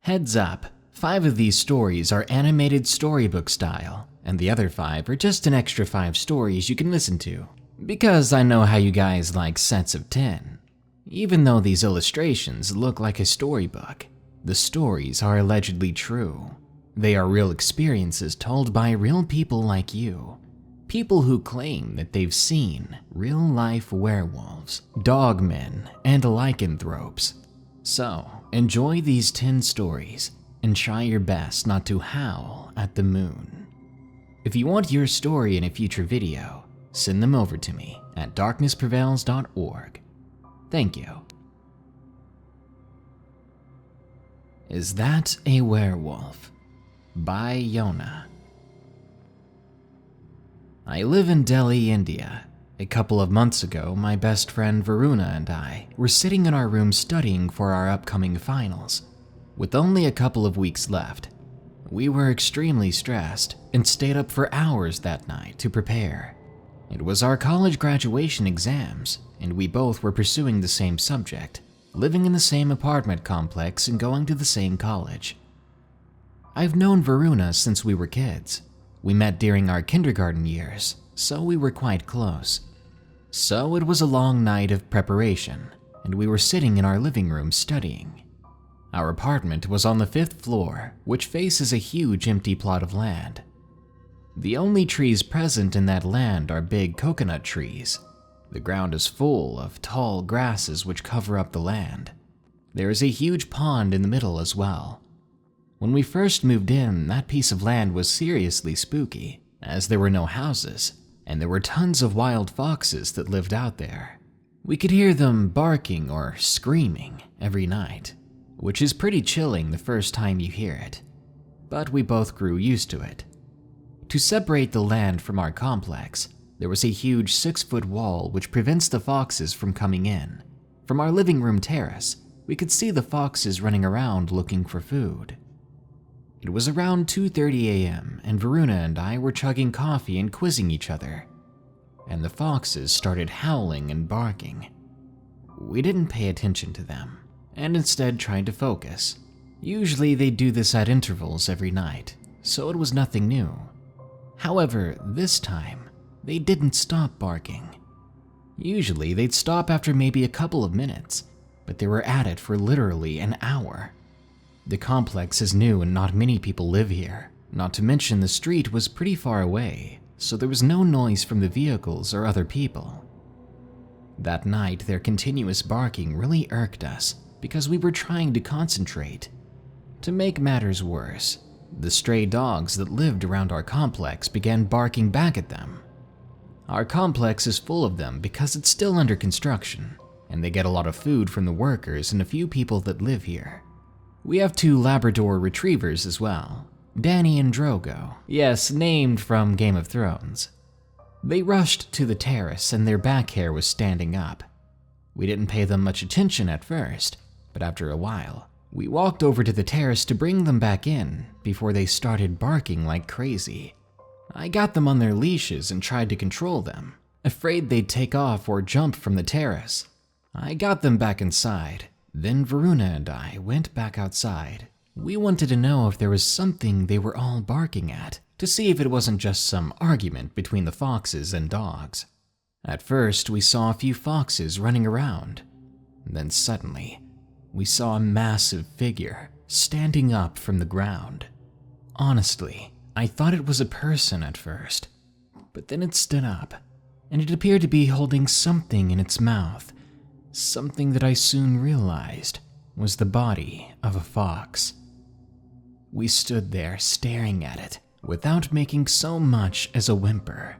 Heads up, 5 of these stories are animated storybook style, and the other 5 are just an extra 5 stories you can listen to, because I know how you guys like sets of 10. Even though these illustrations look like a storybook, the stories are allegedly true. They are real experiences told by real people like you. People who claim that they've seen real-life werewolves, dogmen, and lycanthropes. So, enjoy these 10 stories and try your best not to howl at the moon. If you want your story in a future video, send them over to me at darknessprevails.org. Thank you. Is That a Werewolf? By Yona. I live in Delhi, India. A couple of months ago, my best friend Varuna and I were sitting in our room studying for our upcoming finals. With only a couple of weeks left, we were extremely stressed and stayed up for hours that night to prepare. It was our college graduation exams, and we both were pursuing the same subject, living in the same apartment complex and going to the same college. I've known Varuna since we were kids. We met during our kindergarten years, so we were quite close. So it was a long night of preparation, and we were sitting in our living room studying. Our apartment was on the 5th floor, which faces a huge empty plot of land. The only trees present in that land are big coconut trees. The ground is full of tall grasses which cover up the land. There is a huge pond in the middle as well. When we first moved in, that piece of land was seriously spooky, as there were no houses, and there were tons of wild foxes that lived out there. We could hear them barking or screaming every night, which is pretty chilling the first time you hear it, but we both grew used to it. To separate the land from our complex, there was a huge 6-foot wall which prevents the foxes from coming in. From our living room terrace, we could see the foxes running around looking for food. It was around 2:30 a.m. and Varuna and I were chugging coffee and quizzing each other, and the foxes started howling and barking. We didn't pay attention to them, and instead tried to focus. Usually they do this at intervals every night, so it was nothing new. However, this time, they didn't stop barking. Usually they'd stop after maybe a couple of minutes, but they were at it for literally an hour. The complex is new and not many people live here, not to mention the street was pretty far away, so there was no noise from the vehicles or other people. That night, their continuous barking really irked us because we were trying to concentrate. To make matters worse, the stray dogs that lived around our complex began barking back at them. Our complex is full of them because it's still under construction, and they get a lot of food from the workers and a few people that live here. We have 2 Labrador retrievers as well, Danny and Drogo, yes, named from Game of Thrones. They rushed to the terrace and their back hair was standing up. We didn't pay them much attention at first, but after a while, we walked over to the terrace to bring them back in before they started barking like crazy. I got them on their leashes and tried to control them, afraid they'd take off or jump from the terrace. I got them back inside, then Varuna and I went back outside. We wanted to know if there was something they were all barking at, to see if it wasn't just some argument between the foxes and dogs. At first, we saw a few foxes running around. Then suddenly, we saw a massive figure standing up from the ground. Honestly, I thought it was a person at first, but then it stood up, and it appeared to be holding something in its mouth, something that I soon realized was the body of a fox. We stood there staring at it without making so much as a whimper.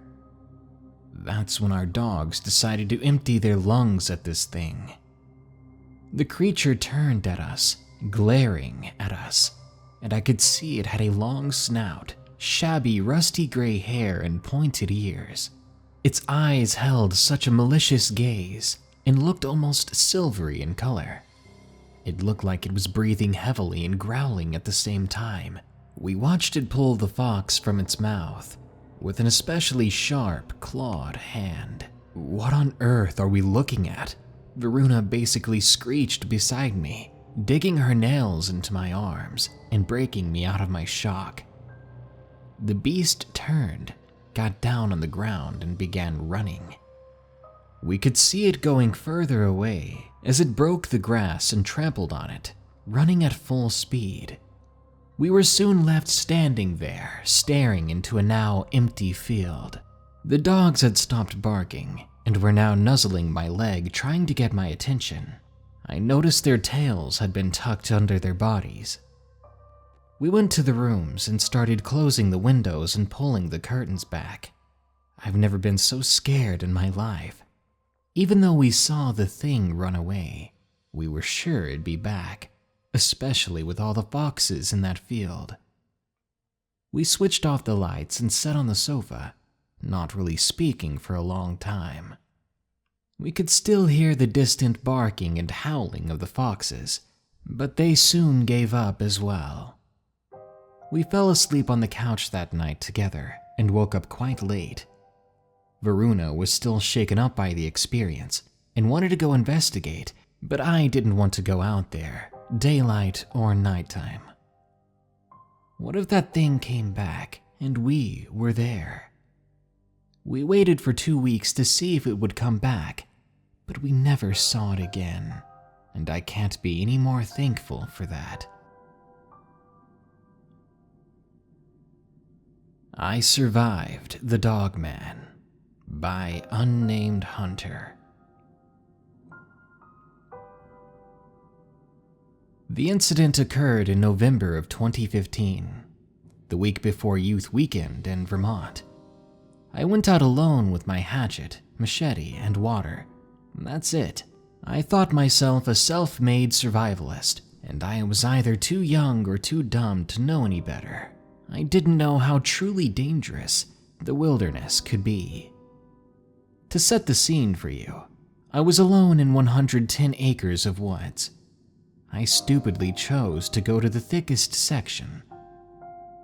That's when our dogs decided to empty their lungs at this thing. The creature turned at us, glaring at us, and I could see it had a long snout, shabby rusty gray hair, and pointed ears. Its eyes held such a malicious gaze and looked almost silvery in color. It looked like it was breathing heavily and growling at the same time. We watched it pull the fox from its mouth with an especially sharp, clawed hand. "What on earth are we looking at?" Varuna basically screeched beside me. digging her nails into my arms and breaking me out of my shock. The beast turned, got down on the ground, and began running. We could see it going further away as it broke the grass and trampled on it, running at full speed. We were soon left standing there, staring into a now empty field. The dogs had stopped barking and were now nuzzling my leg, trying to get my attention. I noticed their tails had been tucked under their bodies. We went to the rooms and started closing the windows and pulling the curtains back. I've never been so scared in my life. Even though we saw the thing run away, we were sure it'd be back, especially with all the foxes in that field. We switched off the lights and sat on the sofa, not really speaking for a long time. We could still hear the distant barking and howling of the foxes, but they soon gave up as well. We fell asleep on the couch that night together and woke up quite late. Varuna was still shaken up by the experience and wanted to go investigate, but I didn't want to go out there, daylight or nighttime. What if that thing came back and we were there? We waited for 2 weeks to see if it would come back, but we never saw it again, and I can't be any more thankful for that. I Survived the Dogman by Unnamed Hunter. The incident occurred in November of 2015, the week before Youth Weekend in Vermont. I went out alone with my hatchet, machete, and water. That's it. I thought myself a self-made survivalist, and I was either too young or too dumb to know any better. I didn't know how truly dangerous the wilderness could be. To set the scene for you, I was alone in 110 acres of woods. I stupidly chose to go to the thickest section.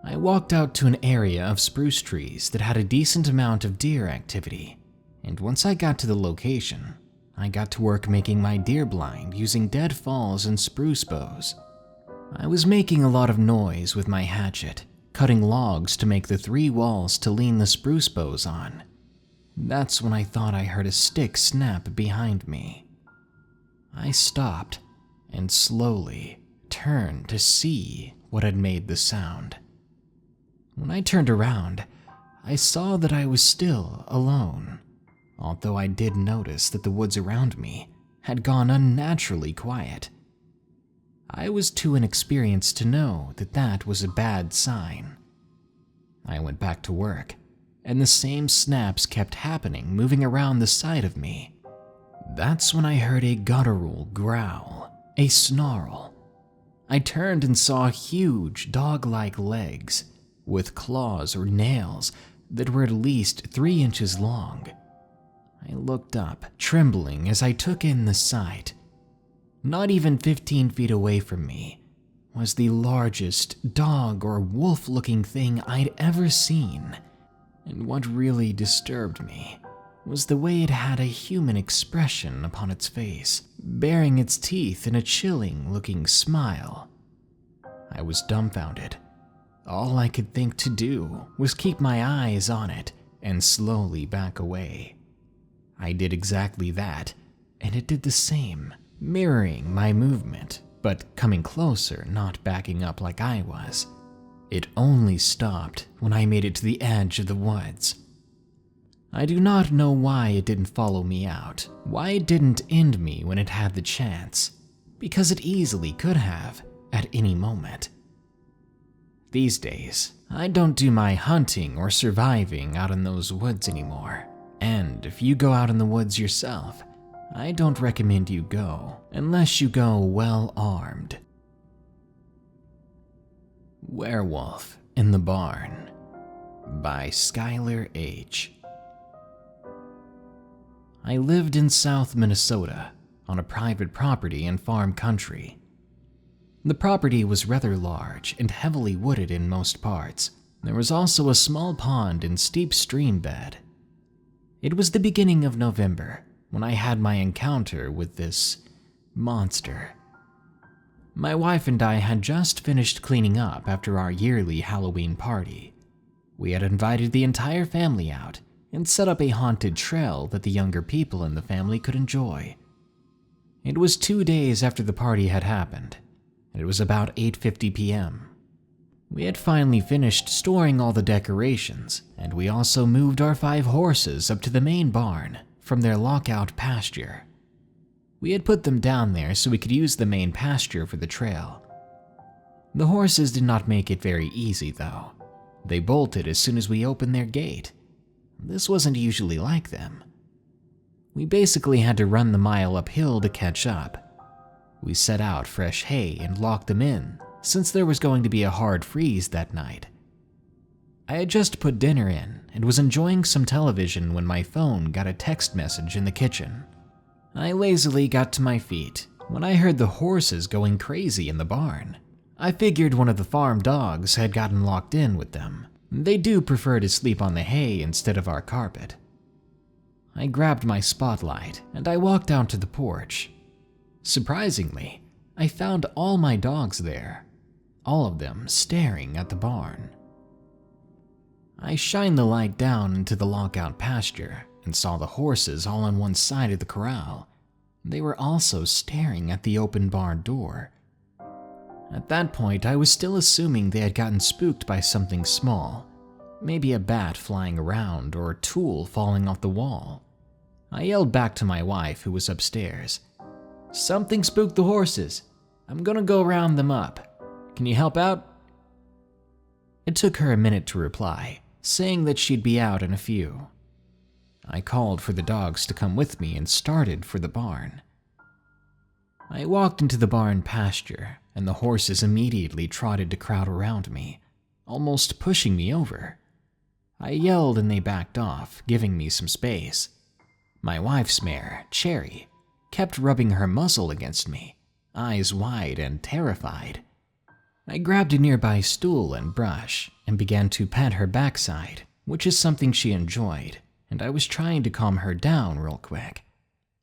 I walked out to an area of spruce trees that had a decent amount of deer activity, and once I got to the location, I got to work making my deer blind using deadfalls and spruce boughs. I was making a lot of noise with my hatchet, cutting logs to make the 3 walls to lean the spruce boughs on. That's when I thought I heard a stick snap behind me. I stopped and slowly turned to see what had made the sound. When I turned around, I saw that I was still alone, although I did notice that the woods around me had gone unnaturally quiet. I was too inexperienced to know that that was a bad sign. I went back to work, and the same snaps kept happening, moving around the side of me. That's when I heard a guttural growl, a snarl. I turned and saw huge dog-like legs with claws or nails that were at least 3 inches long. I looked up, trembling as I took in the sight. Not even 15 feet away from me was the largest dog or wolf-looking thing I'd ever seen. And what really disturbed me was the way it had a human expression upon its face, baring its teeth in a chilling-looking smile. I was dumbfounded. All I could think to do was keep my eyes on it and slowly back away. I did exactly that, and it did the same, mirroring my movement, but coming closer, not backing up like I was. It only stopped when I made it to the edge of the woods. I do not know why it didn't follow me out, why it didn't end me when it had the chance, because it easily could have at any moment. These days, I don't do my hunting or surviving out in those woods anymore, and if you go out in the woods yourself, I don't recommend you go unless you go well armed. Werewolf in the Barn by Skyler H. I lived in South Minnesota on a private property in farm country. The property was rather large and heavily wooded in most parts. There was also a small pond and steep stream bed. It was the beginning of November when I had my encounter with this monster. My wife and I had just finished cleaning up after our yearly Halloween party. We had invited the entire family out and set up a haunted trail that the younger people in the family could enjoy. It was 2 days after the party had happened, and it was about 8:50 p.m. We had finally finished storing all the decorations, and we also moved our 5 horses up to the main barn from their lockout pasture. We had put them down there so we could use the main pasture for the trail. The horses did not make it very easy, though. They bolted as soon as we opened their gate. This wasn't usually like them. We basically had to run the mile uphill to catch up. We set out fresh hay and locked them in, since there was going to be a hard freeze that night. I had just put dinner in and was enjoying some television when my phone got a text message in the kitchen. I lazily got to my feet when I heard the horses going crazy in the barn. I figured one of the farm dogs had gotten locked in with them. They do prefer to sleep on the hay instead of our carpet. I grabbed my spotlight and I walked out to the porch. Surprisingly, I found all my dogs there, all of them staring at the barn. I shined the light down into the lockout pasture and saw the horses all on one side of the corral. They were also staring at the open barn door. At that point, I was still assuming they had gotten spooked by something small, maybe a bat flying around or a tool falling off the wall. I yelled back to my wife, who was upstairs. "Something spooked the horses. I'm gonna go round them up. Can you help out?" It took her a minute to reply, saying that she'd be out in a few. I called for the dogs to come with me and started for the barn. I walked into the barn pasture, and the horses immediately trotted to crowd around me, almost pushing me over. I yelled and they backed off, giving me some space. My wife's mare, Cherry, kept rubbing her muzzle against me, eyes wide and terrified. I grabbed a nearby stool and brush and began to pat her backside, which is something she enjoyed, and I was trying to calm her down real quick.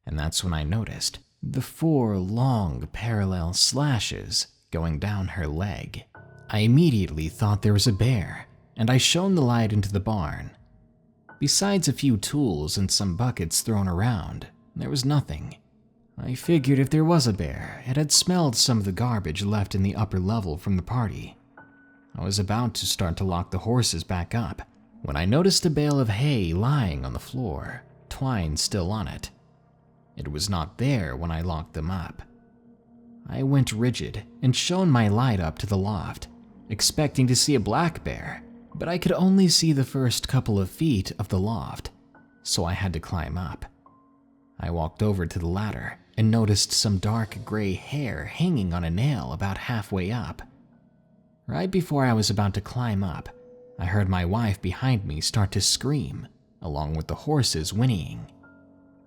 And that's when I noticed the 4 long parallel slashes going down her leg. I immediately thought there was a bear, and I shone the light into the barn. Besides a few tools and some buckets thrown around, there was nothing. I figured if there was a bear, it had smelled some of the garbage left in the upper level from the party. I was about to start to lock the horses back up when I noticed a bale of hay lying on the floor, twine still on it. It was not there when I locked them up. I went rigid and shone my light up to the loft, expecting to see a black bear, but I could only see the first couple of feet of the loft, so I had to climb up. I walked over to the ladder and noticed some dark gray hair hanging on a nail about halfway up. Right before I was about to climb up, I heard my wife behind me start to scream, along with the horses whinnying.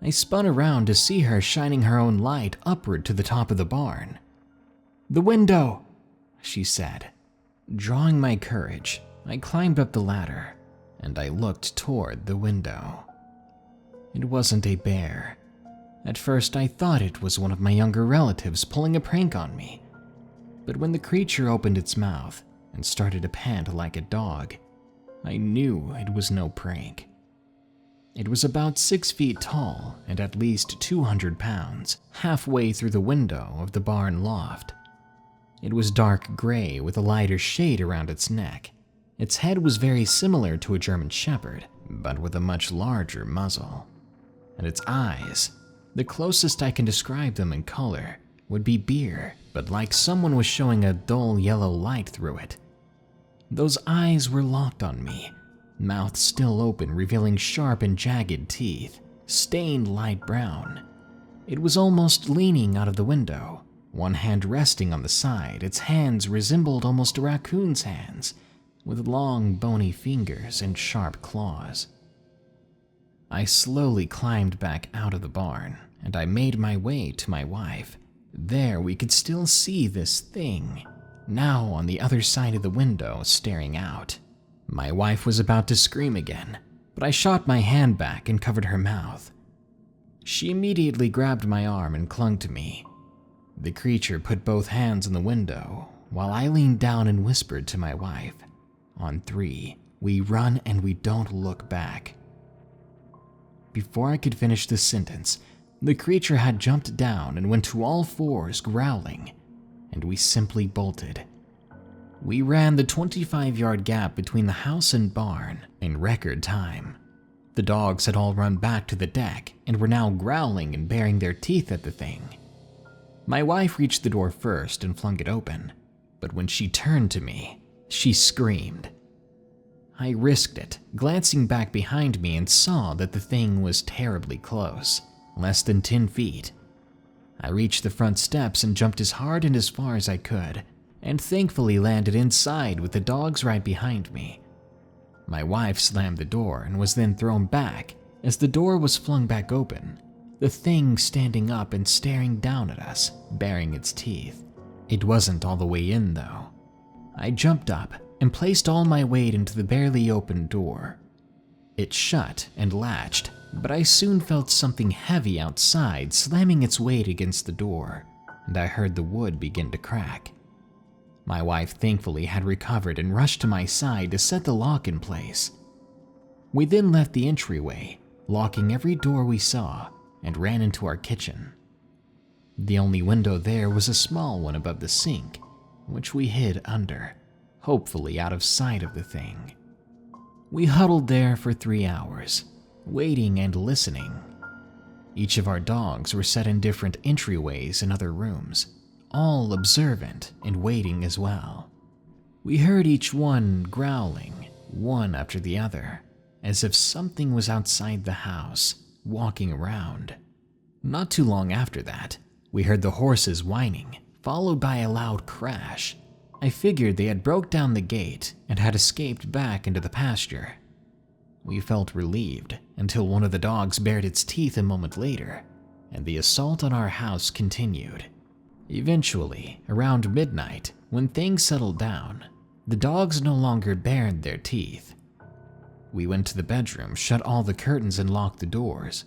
I spun around to see her shining her own light upward to the top of the barn. "The window," she said. Drawing my courage, I climbed up the ladder, and I looked toward the window. It wasn't a bear. At first, I thought it was one of my younger relatives pulling a prank on me. But when the creature opened its mouth and started to pant like a dog, I knew it was no prank. It was about 6 feet tall and at least 200 pounds, halfway through the window of the barn loft. It was dark gray with a lighter shade around its neck. Its head was very similar to a German Shepherd, but with a much larger muzzle. And its eyes, the closest I can describe them in color, would be beer, but like someone was showing a dull yellow light through it. Those eyes were locked on me, mouth still open, revealing sharp and jagged teeth, stained light brown. It was almost leaning out of the window, one hand resting on the side. Its hands resembled almost a raccoon's hands, with long bony fingers and sharp claws. I slowly climbed back out of the barn, and I made my way to my wife. There we could still see this thing, now on the other side of the window, staring out. My wife was about to scream again, but I shot my hand back and covered her mouth. She immediately grabbed my arm and clung to me. The creature put both hands on the window while I leaned down and whispered to my wife, "On 3, we run and we don't look back." Before I could finish the sentence, the creature had jumped down and went to all fours, growling, and we simply bolted. We ran the 25-yard gap between the house and barn in record time. The dogs had all run back to the deck and were now growling and baring their teeth at the thing. My wife reached the door first and flung it open, but when she turned to me, she screamed. I risked it, glancing back behind me, and saw that the thing was terribly close, less than 10 feet. I reached the front steps and jumped as hard and as far as I could, and thankfully landed inside with the dogs right behind me. My wife slammed the door and was then thrown back. As the door was flung back open, the thing standing up and staring down at us, baring its teeth. It wasn't all the way in, though. I jumped up and placed all my weight into the barely opened door. It shut and latched, but I soon felt something heavy outside slamming its weight against the door, and I heard the wood begin to crack. My wife thankfully had recovered and rushed to my side to set the lock in place. We then left the entryway, locking every door we saw, and ran into our kitchen. The only window there was a small one above the sink, which we hid under, hopefully out of sight of the thing. We huddled there for 3 hours, waiting and listening. Each of our dogs were set in different entryways in other rooms, all observant and waiting as well. We heard each one growling, one after the other, as if something was outside the house, walking around. Not too long after that, we heard the horses whining, followed by a loud crash. I figured they had broke down the gate and had escaped back into the pasture. We felt relieved until one of the dogs bared its teeth a moment later, and the assault on our house continued. Eventually, around midnight, when things settled down, the dogs no longer bared their teeth. We went to the bedroom, shut all the curtains, and locked the doors.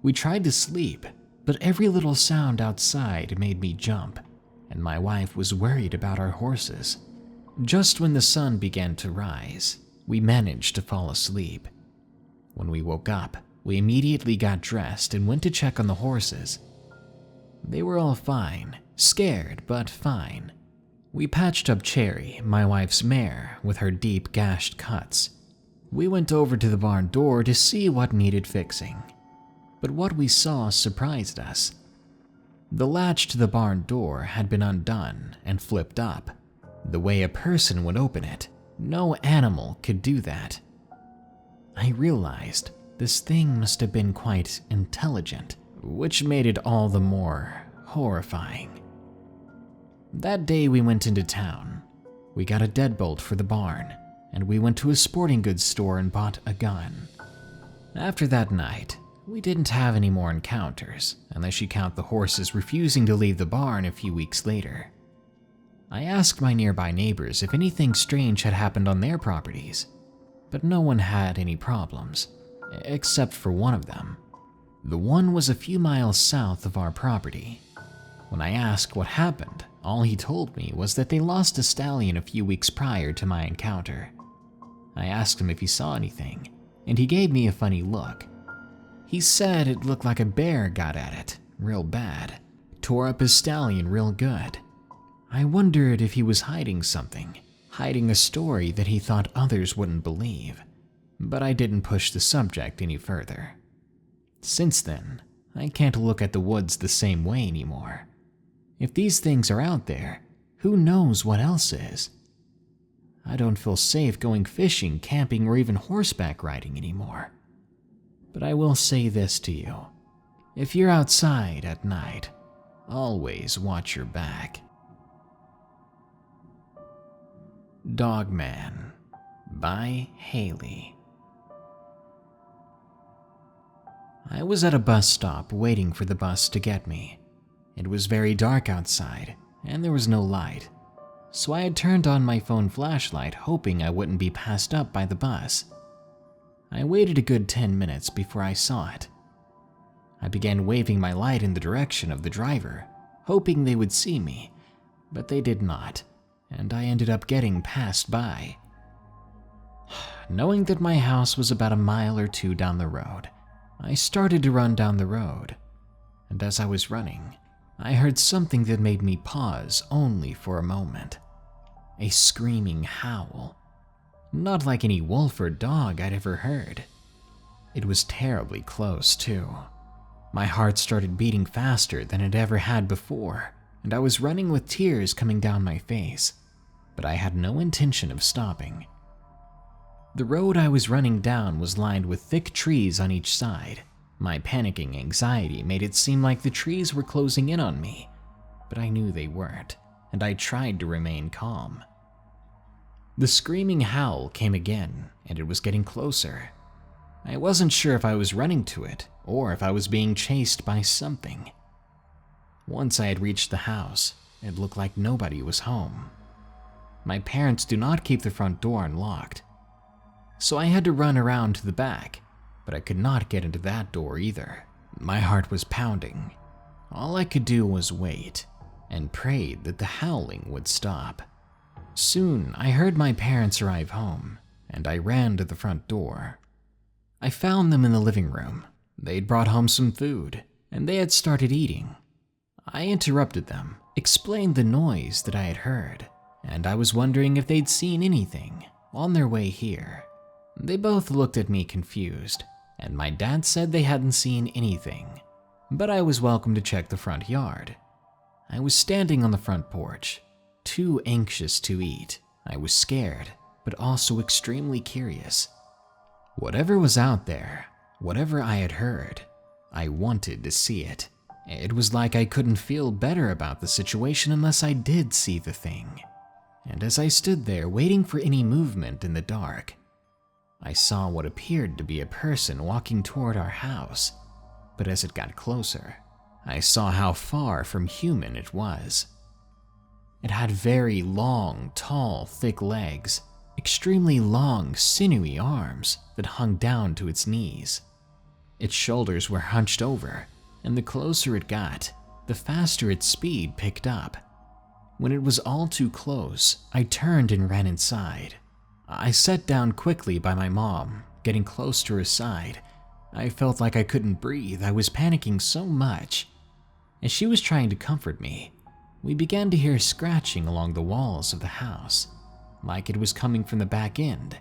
We tried to sleep, but every little sound outside made me jump, and my wife was worried about our horses. Just when the sun began to rise, we managed to fall asleep. When we woke up, we immediately got dressed and went to check on the horses. They were all fine, scared but fine. We patched up Cherry, my wife's mare, with her deep gashed cuts. We went over to the barn door to see what needed fixing, but what we saw surprised us. The latch to the barn door had been undone and flipped up, the way a person would open it. No animal could do that. I realized this thing must have been quite intelligent, which made it all the more horrifying. That day we went into town. We got a deadbolt for the barn, and we went to a sporting goods store and bought a gun. After that night, we didn't have any more encounters, unless you count the horses refusing to leave the barn a few weeks later. I asked my nearby neighbors if anything strange had happened on their properties, but no one had any problems, except for one of them. The one was a few miles south of our property. When I asked what happened, all he told me was that they lost a stallion a few weeks prior to my encounter. I asked him if he saw anything, and he gave me a funny look. He said it looked like a bear got at it, real bad, tore up his stallion real good. I wondered if he was hiding something, hiding a story that he thought others wouldn't believe, but I didn't push the subject any further. Since then, I can't look at the woods the same way anymore. If these things are out there, who knows what else is? I don't feel safe going fishing, camping, or even horseback riding anymore. But I will say this to you. If you're outside at night, always watch your back. Dogman by Hayley. I was at a bus stop waiting for the bus to get me. It was very dark outside, and there was no light, so I had turned on my phone flashlight hoping I wouldn't be passed up by the bus. I waited a good 10 minutes before I saw it. I began waving my light in the direction of the driver, hoping they would see me, but they did not, and I ended up getting passed by. Knowing that my house was about a mile or two down the road, I started to run down the road, and as I was running, I heard something that made me pause only for a moment. A screaming howl. Not like any wolf or dog I'd ever heard. It was terribly close, too. My heart started beating faster than it ever had before, and I was running with tears coming down my face, but I had no intention of stopping. The road I was running down was lined with thick trees on each side. My panicking anxiety made it seem like the trees were closing in on me, but I knew they weren't, and I tried to remain calm. The screaming howl came again, and it was getting closer. I wasn't sure if I was running to it, or if I was being chased by something. Once I had reached the house, it looked like nobody was home. My parents do not keep the front door unlocked, so I had to run around to the back, but I could not get into that door either. My heart was pounding. All I could do was wait, and prayed that the howling would stop. Soon, I heard my parents arrive home, and I ran to the front door. I found them in the living room. They'd brought home some food, and they had started eating. I interrupted them, explained the noise that I had heard, and I was wondering if they'd seen anything on their way here. They both looked at me confused, and my dad said they hadn't seen anything, but I was welcome to check the front yard. I was standing on the front porch, too anxious to eat. I was scared, but also extremely curious. Whatever was out there, whatever I had heard, I wanted to see it. It was like I couldn't feel better about the situation unless I did see the thing. And as I stood there waiting for any movement in the dark, I saw what appeared to be a person walking toward our house, but as it got closer, I saw how far from human it was. It had very long, tall, thick legs, extremely long, sinewy arms that hung down to its knees. Its shoulders were hunched over, and the closer it got, the faster its speed picked up. When it was all too close, I turned and ran inside. I sat down quickly by my mom, getting close to her side. I felt like I couldn't breathe. I was panicking so much. As she was trying to comfort me, we began to hear scratching along the walls of the house, like it was coming from the back end.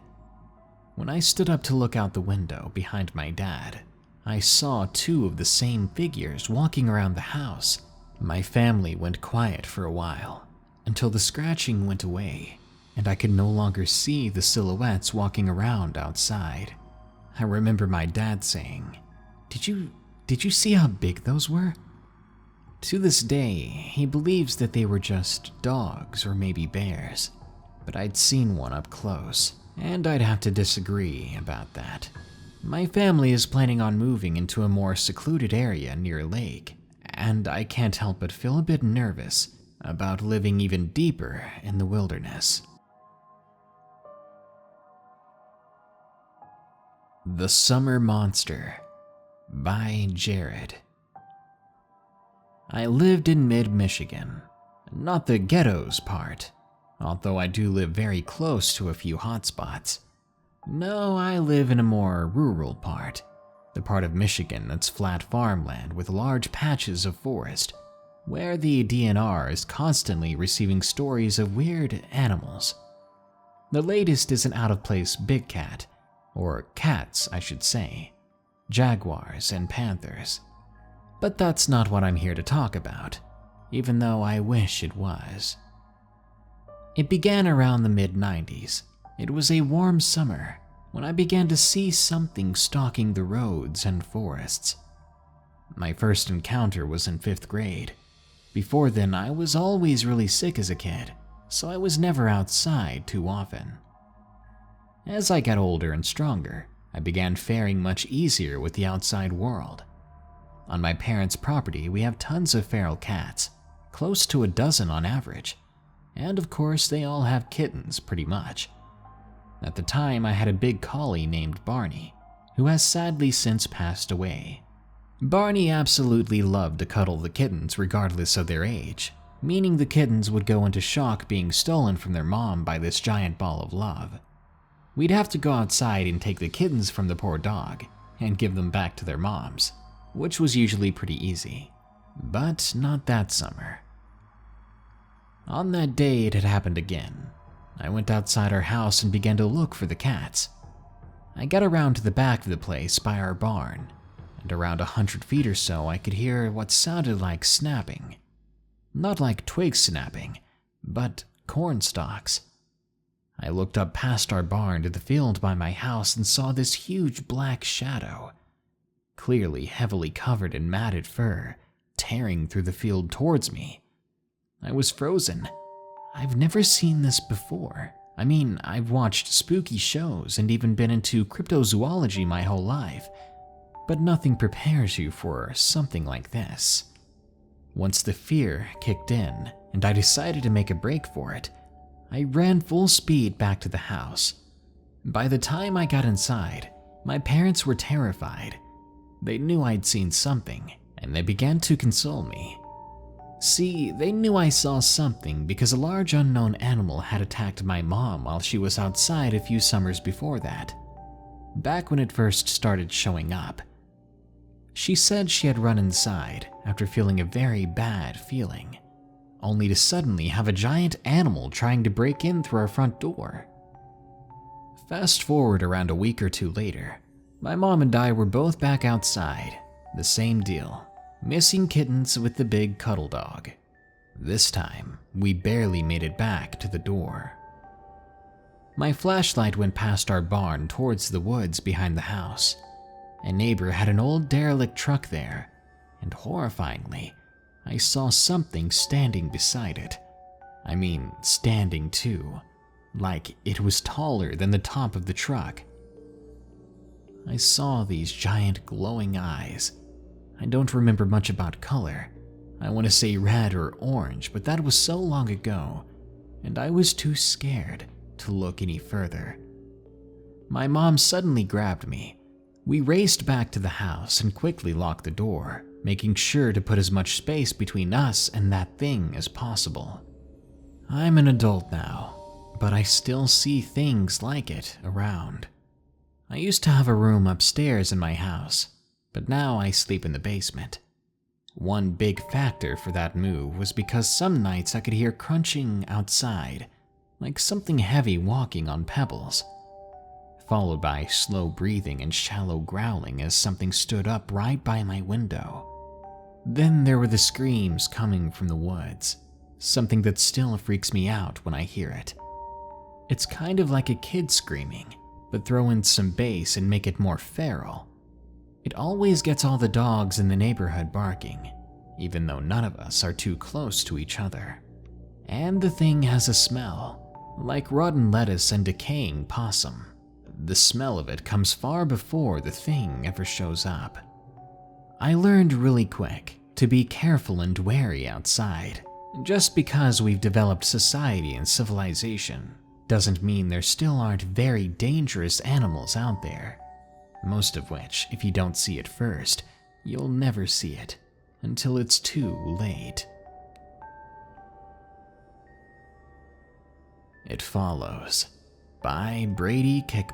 When I stood up to look out the window behind my dad, I saw two of the same figures walking around the house. My family went quiet for a while, until the scratching went away, and I could no longer see the silhouettes walking around outside. I remember my dad saying, Did you see how big those were?" To this day, he believes that they were just dogs or maybe bears, but I'd seen one up close, and I'd have to disagree about that. My family is planning on moving into a more secluded area near a lake, and I can't help but feel a bit nervous about living even deeper in the wilderness. The Summer Monster by Jared. I lived in mid-Michigan, not the ghettos part, although I do live very close to a few hotspots. No, I live in a more rural part, the part of Michigan that's flat farmland with large patches of forest, where the DNR is constantly receiving stories of weird animals. The latest is an out-of-place big cat, or cats I should say, jaguars and panthers. But that's not what I'm here to talk about, even though I wish it was. It began around the mid-90s. It was a warm summer when I began to see something stalking the roads and forests. My first encounter was in 5th grade. Before then, I was always really sick as a kid, so I was never outside too often. As I got older and stronger, I began faring much easier with the outside world. On my parents' property, we have tons of feral cats, close to a dozen on average, and of course they all have kittens pretty much. At the time, I had a big collie named Barney, who has sadly since passed away. Barney absolutely loved to cuddle the kittens regardless of their age, meaning the kittens would go into shock being stolen from their mom by this giant ball of love. We'd have to go outside and take the kittens from the poor dog and give them back to their moms, which was usually pretty easy. But not that summer. On that day, it had happened again. I went outside our house and began to look for the cats. I got around to the back of the place by our barn, and around 100 feet or so I could hear what sounded like snapping. Not like twigs snapping, but corn stalks. I looked up past our barn to the field by my house and saw this huge black shadow, clearly heavily covered in matted fur, tearing through the field towards me. I was frozen. I've never seen this before. I mean, I've watched spooky shows and even been into cryptozoology my whole life, but nothing prepares you for something like this. Once the fear kicked in and I decided to make a break for it, I ran full speed back to the house. By the time I got inside, my parents were terrified. They knew I'd seen something, and they began to console me. See, they knew I saw something because a large unknown animal had attacked my mom while she was outside a few summers before that, back when it first started showing up. She said she had run inside after feeling a very bad feeling, only to suddenly have a giant animal trying to break in through our front door. Fast forward around a week or two later, my mom and I were both back outside, the same deal. Missing kittens with the big cuddle dog. This time, we barely made it back to the door. My flashlight went past our barn towards the woods behind the house. A neighbor had an old derelict truck there, and horrifyingly, I saw something standing beside it. I mean, standing too, like it was taller than the top of the truck. I saw these giant glowing eyes. I don't remember much about color. I want to say red or orange, but that was so long ago, and I was too scared to look any further. My mom suddenly grabbed me. We raced back to the house and quickly locked the door, making sure to put as much space between us and that thing as possible. I'm an adult now, but I still see things like it around. I used to have a room upstairs in my house, but now I sleep in the basement. One big factor for that move was because some nights I could hear crunching outside, like something heavy walking on pebbles, followed by slow breathing and shallow growling as something stood up right by my window. Then there were the screams coming from the woods, something that still freaks me out when I hear it. It's kind of like a kid screaming, but throw in some bass and make it more feral. It always gets all the dogs in the neighborhood barking, even though none of us are too close to each other. And the thing has a smell, like rotten lettuce and decaying possum. The smell of it comes far before the thing ever shows up. I learned really quick to be careful and wary outside. Just because we've developed society and civilization doesn't mean there still aren't very dangerous animals out there. Most of which, if you don't see it first, you'll never see it until it's too late. It Follows by Brady K.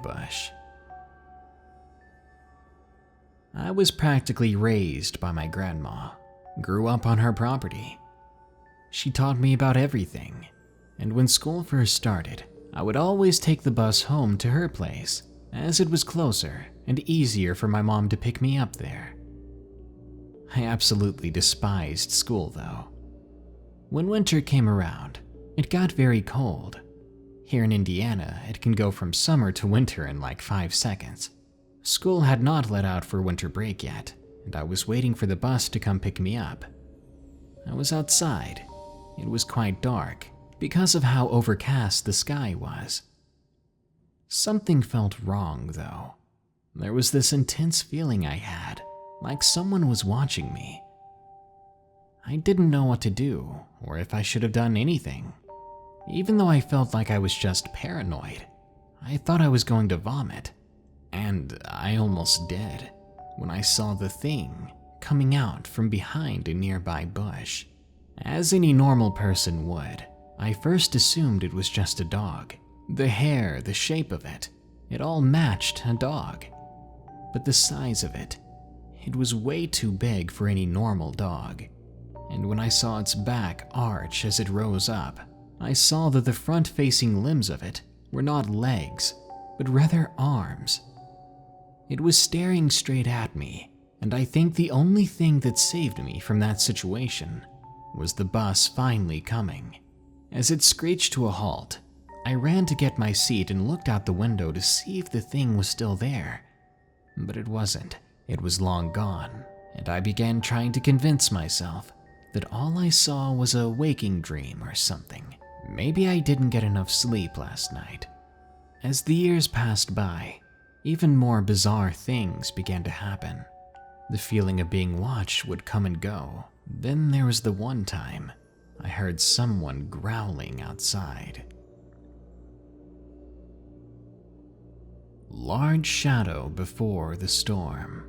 I was practically raised by my grandma, grew up on her property. She taught me about everything, and when school first started, I would always take the bus home to her place, as it was closer and easier for my mom to pick me up there. I absolutely despised school though. When winter came around, it got very cold. Here in Indiana, it can go from summer to winter in like 5 seconds. School had not let out for winter break yet, and I was waiting for the bus to come pick me up. I was outside. It was quite dark because of how overcast the sky was. Something felt wrong though. There was this intense feeling I had, like someone was watching me. I didn't know what to do, or if I should have done anything. Even though I felt like I was just paranoid, I thought I was going to vomit. And I almost did, when I saw the thing coming out from behind a nearby bush. As any normal person would, I first assumed it was just a dog. The hair, the shape of it, it all matched a dog. But the size of it, it was way too big for any normal dog. And when I saw its back arch as it rose up, I saw that the front-facing limbs of it were not legs, but rather arms. It was staring straight at me, and I think the only thing that saved me from that situation was the bus finally coming. As it screeched to a halt, I ran to get my seat and looked out the window to see if the thing was still there. But it wasn't. It was long gone, and I began trying to convince myself that all I saw was a waking dream or something. Maybe I didn't get enough sleep last night. As the years passed by, even more bizarre things began to happen. The feeling of being watched would come and go. Then there was the one time I heard someone growling outside. Large Shadow Before the Storm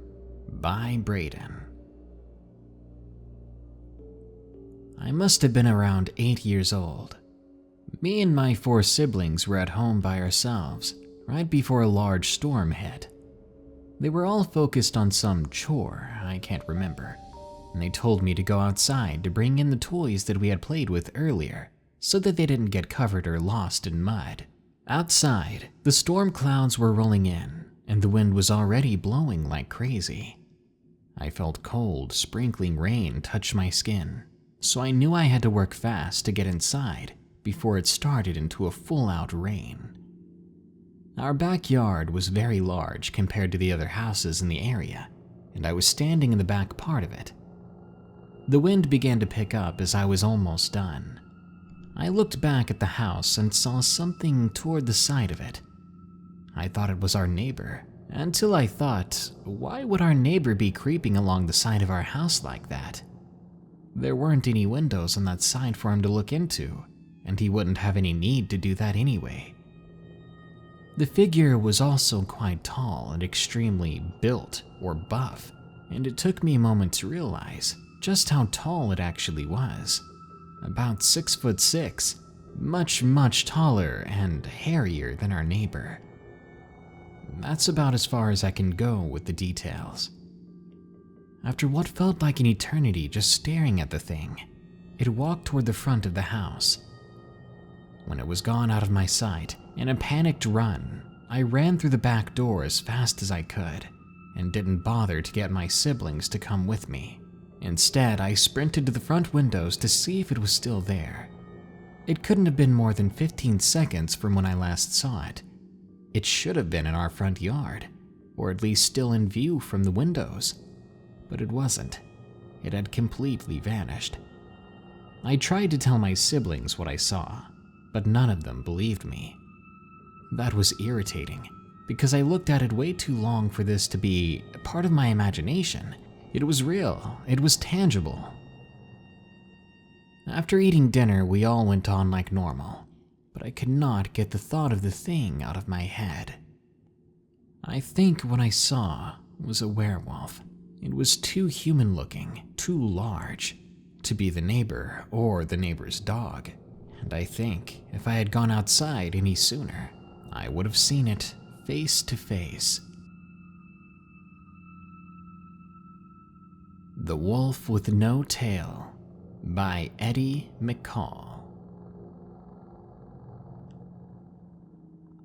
by Brayden. I must have been around 8 years old. Me and my 4 siblings were at home by ourselves right before a large storm hit. They were all focused on some chore I can't remember, and they told me to go outside to bring in the toys that we had played with earlier so that they didn't get covered or lost in mud. Outside, the storm clouds were rolling in, and the wind was already blowing like crazy. I felt cold, sprinkling rain touch my skin, so I knew I had to work fast to get inside before it started into a full-out rain. Our backyard was very large compared to the other houses in the area, and I was standing in the back part of it. The wind began to pick up as I was almost done. I looked back at the house and saw something toward the side of it. I thought it was our neighbor, until I thought, why would our neighbor be creeping along the side of our house like that? There weren't any windows on that side for him to look into, and he wouldn't have any need to do that anyway. The figure was also quite tall and extremely built or buff, and it took me a moment to realize just how tall it actually was. About 6'6", much taller and hairier than our neighbor. That's about as far as I can go with the details. After what felt like an eternity just staring at the thing, it walked toward the front of the house. When it was gone out of my sight, in a panicked run, I ran through the back door as fast as I could, and didn't bother to get my siblings to come with me. Instead, I sprinted to the front windows to see if it was still there. It couldn't have been more than 15 seconds from when I last saw it. It should have been in our front yard, or at least still in view from the windows. But it wasn't. It had completely vanished. I tried to tell my siblings what I saw, but none of them believed me. That was irritating, because I looked at it way too long for this to be part of my imagination. It was real. It was tangible. After eating dinner, we all went on like normal, but I could not get the thought of the thing out of my head. I think what I saw was a werewolf. It was too human-looking, too large, to be the neighbor or the neighbor's dog, and I think if I had gone outside any sooner, I would have seen it face to face. The Wolf with No Tail by Eddie McCall.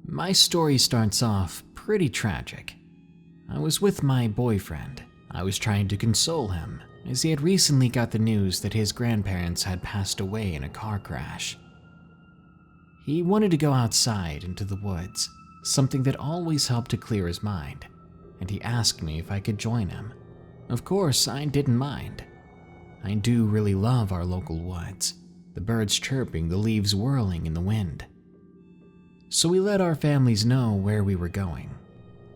My story starts off pretty tragic. I was with my boyfriend. I was trying to console him, as he had recently got the news that his grandparents had passed away in a car crash. He wanted to go outside into the woods, something that always helped to clear his mind, and he asked me if I could join him. Of course, I didn't mind. I do really love our local woods, the birds chirping, the leaves whirling in the wind. So we let our families know where we were going.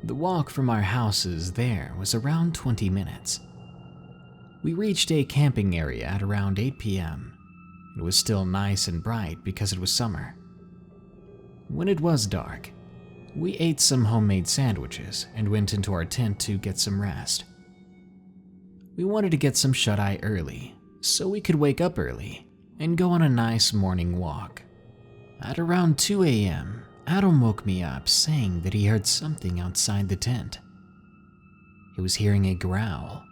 The walk from our houses there was around 20 minutes. We reached a camping area at around 8 p.m. It was still nice and bright because it was summer. When it was dark, we ate some homemade sandwiches and went into our tent to get some rest. We wanted to get some shut-eye early, so we could wake up early and go on a nice morning walk. At around 2 a.m., Adam woke me up saying that he heard something outside the tent. He was hearing a growl,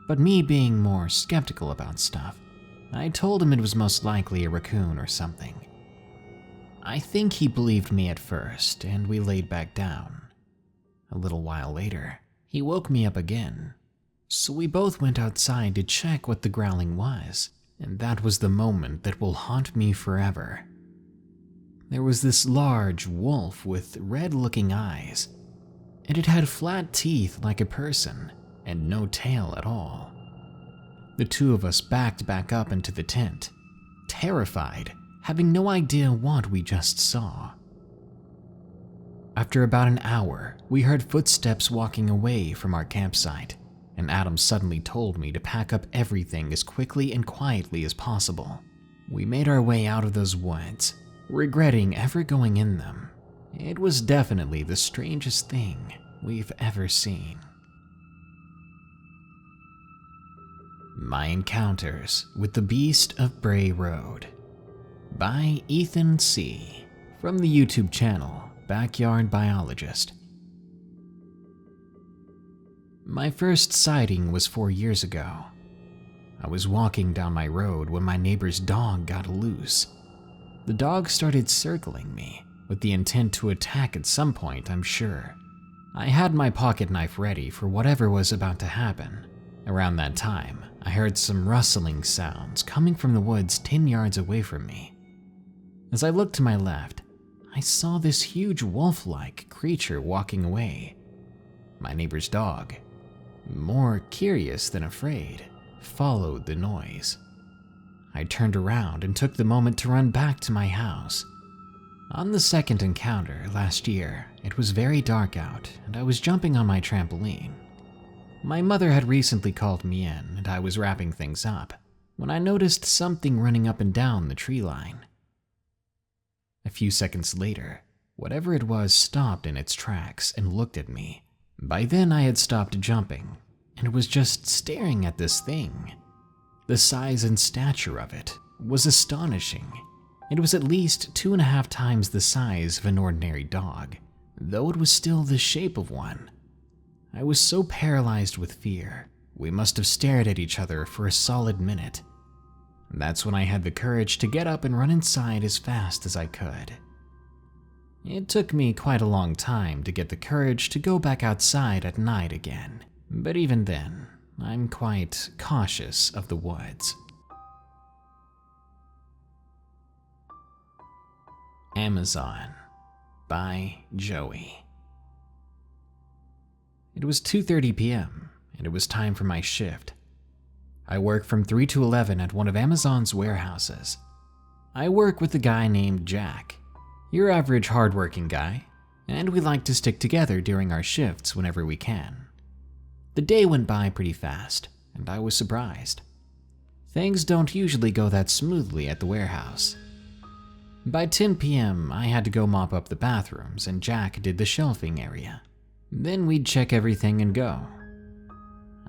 but me being more skeptical about stuff, I told him it was most likely a raccoon or something. I think he believed me at first, and we laid back down. A little while later, he woke me up again, so we both went outside to check what the growling was, and that was the moment that will haunt me forever. There was this large wolf with red-looking eyes, and it had flat teeth like a person and no tail at all. The two of us backed back up into the tent, terrified, having no idea what we just saw. After about an hour, we heard footsteps walking away from our campsite, and Adam suddenly told me to pack up everything as quickly and quietly as possible. We made our way out of those woods, regretting ever going in them. It was definitely the strangest thing we've ever seen. My Encounters with the Beast of Bray Road by Ethan C. from the YouTube channel Backyard Biologist. My first sighting was 4 years ago. I was walking down my road when my neighbor's dog got loose. The dog started circling me, with the intent to attack at some point, I'm sure. I had my pocket knife ready for whatever was about to happen. Around that time, I heard some rustling sounds coming from the woods 10 yards away from me. As I looked to my left, I saw this huge wolf-like creature walking away. My neighbor's dog, more curious than afraid, followed the noise. I turned around and took the moment to run back to my house. On the second encounter last year, it was very dark out and I was jumping on my trampoline. My mother had recently called me in and I was wrapping things up when I noticed something running up and down the tree line. A few seconds later, whatever it was stopped in its tracks and looked at me. By then I had stopped jumping and was just staring at this thing. The size and stature of it was astonishing. It was at least 2.5 times the size of an ordinary dog, though it was still the shape of one. I was so paralyzed with fear, we must have stared at each other for a solid minute. That's when I had the courage to get up and run inside as fast as I could. It took me quite a long time to get the courage to go back outside at night again, but even then, I'm quite cautious of the woods. Amazon by Joey. It was 2:30 p.m. and it was time for my shift. I work from 3 to 11 at one of Amazon's warehouses. I work with a guy named Jack, your average hardworking guy, and we like to stick together during our shifts whenever we can. The day went by pretty fast, and I was surprised. Things don't usually go that smoothly at the warehouse. By 10 p.m., I had to go mop up the bathrooms and Jack did the shelving area. Then we'd check everything and go.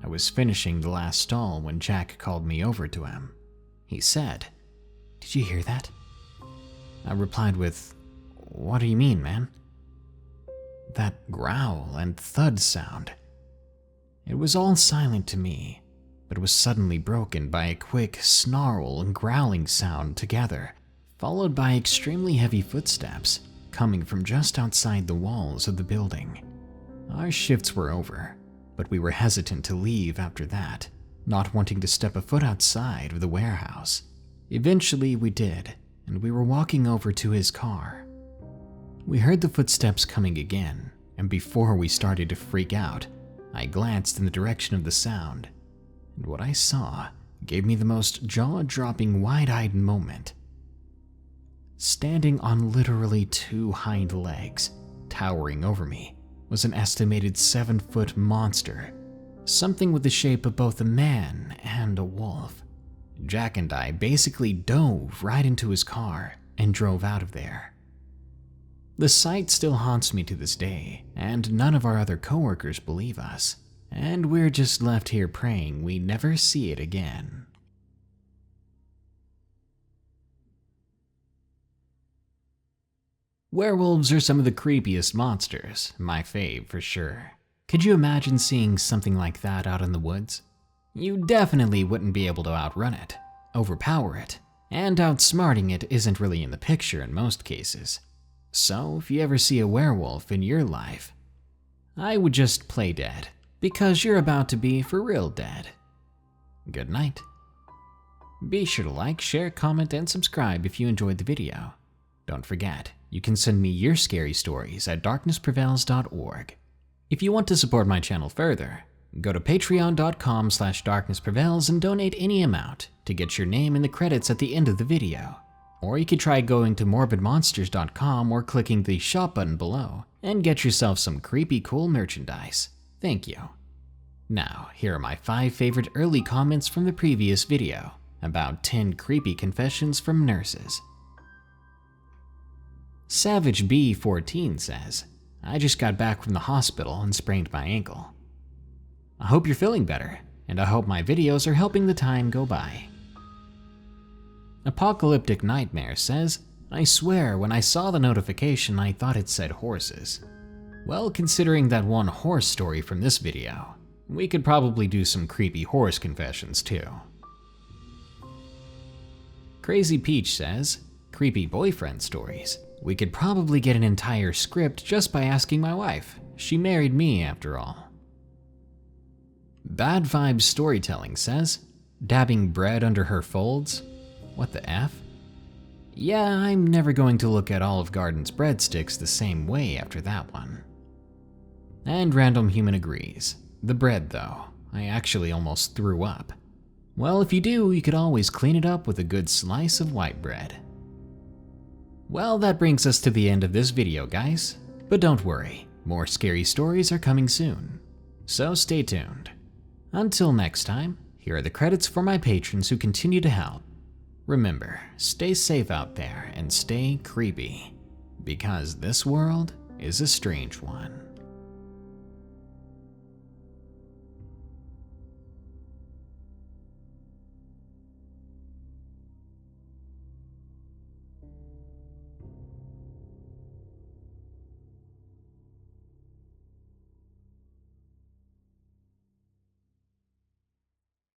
I was finishing the last stall when Jack called me over to him. He said, "Did you hear that?" I replied with, "What do you mean, man?" "That growl and thud sound." It was all silent to me, but was suddenly broken by a quick snarl and growling sound together, followed by extremely heavy footsteps coming from just outside the walls of the building. Our shifts were over, but we were hesitant to leave after that, not wanting to step a foot outside of the warehouse. Eventually we did, and we were walking over to his car. We heard the footsteps coming again, and before we started to freak out, I glanced in the direction of the sound, and what I saw gave me the most jaw-dropping, wide-eyed moment. Standing on literally 2 hind legs, towering over me, was an estimated 7-foot monster, something with the shape of both a man and a wolf. Jack and I basically dove right into his car and drove out of there. The sight still haunts me to this day, and none of our other coworkers believe us, and we're just left here praying we never see it again. Werewolves are some of the creepiest monsters, my fave for sure. Could you imagine seeing something like that out in the woods? You definitely wouldn't be able to outrun it, overpower it, and outsmarting it isn't really in the picture in most cases. So if you ever see a werewolf in your life, I would just play dead, because you're about to be for real dead. Good night. Be sure to like, share, comment, and subscribe if you enjoyed the video. Don't forget, you can send me your scary stories at darknessprevails.org. If you want to support my channel further, go to patreon.com/darknessprevails and donate any amount to get your name in the credits at the end of the video. Or you could try going to morbidmonsters.com or clicking the shop button below and get yourself some creepy cool merchandise. Thank you. Now, here are my 5 favorite early comments from the previous video about 10 creepy confessions from nurses. Savage B14 says, I just got back from the hospital and sprained my ankle. I hope you're feeling better, and I hope my videos are helping the time go by. Apocalyptic Nightmare says, I swear when I saw the notification I thought it said horses. Well, considering that one horse story from this video, we could probably do some creepy horse confessions too. Crazy Peach says, creepy boyfriend stories. We could probably get an entire script just by asking my wife. She married me after all. Bad Vibes Storytelling says, dabbing bread under her folds? What the F? Yeah, I'm never going to look at Olive Garden's breadsticks the same way after that one. And Random Human agrees. The bread though, I actually almost threw up. Well, if you do, you could always clean it up with a good slice of white bread. Well, that brings us to the end of this video, guys. But don't worry, more scary stories are coming soon. So stay tuned. Until next time, here are the credits for my patrons who continue to help. Remember, stay safe out there and stay creepy, because this world is a strange one.